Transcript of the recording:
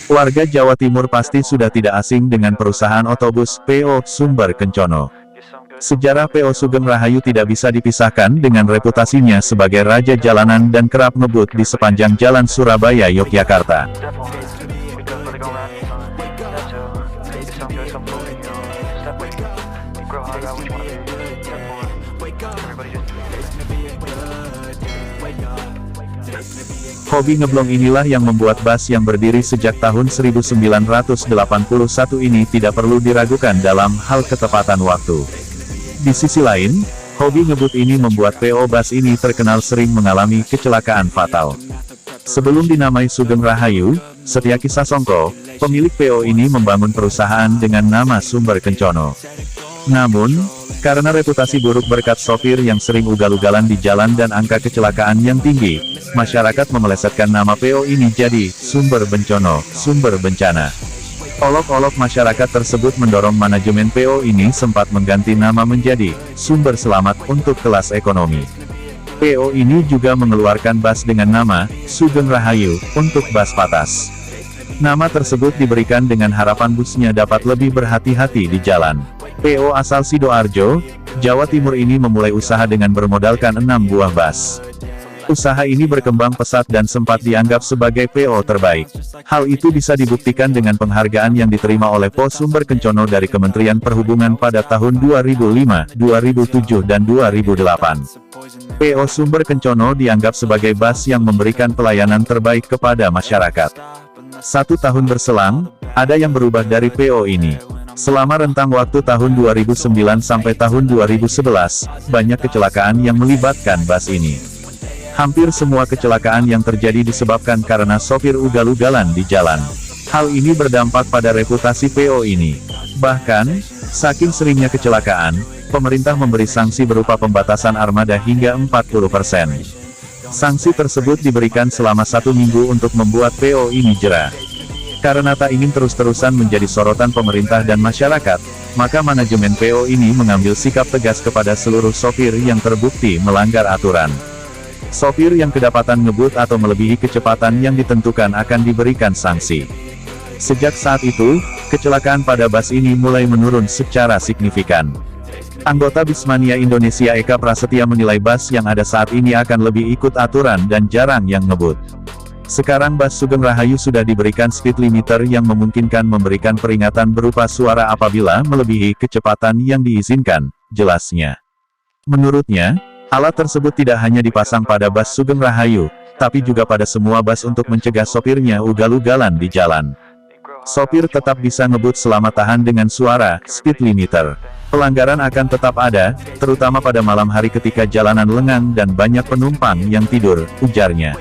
Warga Jawa Timur pasti sudah tidak asing dengan perusahaan otobus PO Sumber Kencono. Sejarah PO Sugeng Rahayu tidak bisa dipisahkan dengan reputasinya sebagai raja jalanan dan kerap ngebut di sepanjang jalan Surabaya-Yogyakarta. Hobi ngeblong inilah yang membuat bus yang berdiri sejak tahun 1981 ini tidak perlu diragukan dalam hal ketepatan waktu. Di sisi lain, hobi ngebut ini membuat PO Bus ini terkenal sering mengalami kecelakaan fatal. Sebelum dinamai Sugeng Rahayu, Setyaki Sasongko, pemilik PO ini membangun perusahaan dengan nama Sumber Kencono. Namun, karena reputasi buruk berkat sopir yang sering ugal-ugalan di jalan dan angka kecelakaan yang tinggi, masyarakat memelesetkan nama PO ini jadi Sumber Bencono, sumber bencana. Olok-olok masyarakat tersebut mendorong manajemen PO ini sempat mengganti nama menjadi Sumber Selamat untuk kelas ekonomi. PO ini juga mengeluarkan bus dengan nama Sugeng Rahayu untuk bus patas. Nama tersebut diberikan dengan harapan busnya dapat lebih berhati-hati di jalan. PO asal Sidoarjo, Jawa Timur ini memulai usaha dengan bermodalkan 6 buah bus. Usaha ini berkembang pesat dan sempat dianggap sebagai PO terbaik. Hal itu bisa dibuktikan dengan penghargaan yang diterima oleh PO Sumber Kencono dari Kementerian Perhubungan pada tahun 2005, 2007 dan 2008. PO Sumber Kencono dianggap sebagai bus yang memberikan pelayanan terbaik kepada masyarakat. 1 tahun berselang, ada yang berubah dari PO ini. Selama rentang waktu tahun 2009 sampai tahun 2011, banyak kecelakaan yang melibatkan bus ini. Hampir semua kecelakaan yang terjadi disebabkan karena sopir ugal-ugalan di jalan. Hal ini berdampak pada reputasi PO ini. Bahkan, saking seringnya kecelakaan, pemerintah memberi sanksi berupa pembatasan armada hingga 40%. Sanksi tersebut diberikan selama 1 minggu untuk membuat PO ini jera. Karena tak ingin terus-terusan menjadi sorotan pemerintah dan masyarakat, maka manajemen PO ini mengambil sikap tegas kepada seluruh sopir yang terbukti melanggar aturan. Sopir yang kedapatan ngebut atau melebihi kecepatan yang ditentukan akan diberikan sanksi. Sejak saat itu, kecelakaan pada bus ini mulai menurun secara signifikan. Anggota Bismania Indonesia Eka Prasetya menilai bus yang ada saat ini akan lebih ikut aturan dan jarang yang ngebut. Sekarang bus Sugeng Rahayu sudah diberikan speed limiter yang memungkinkan memberikan peringatan berupa suara apabila melebihi kecepatan yang diizinkan, jelasnya. Menurutnya, alat tersebut tidak hanya dipasang pada bus Sugeng Rahayu, tapi juga pada semua bus untuk mencegah sopirnya ugal-ugalan di jalan. Sopir tetap bisa ngebut selama tahan dengan suara speed limiter. Pelanggaran akan tetap ada, terutama pada malam hari ketika jalanan lengang dan banyak penumpang yang tidur, ujarnya.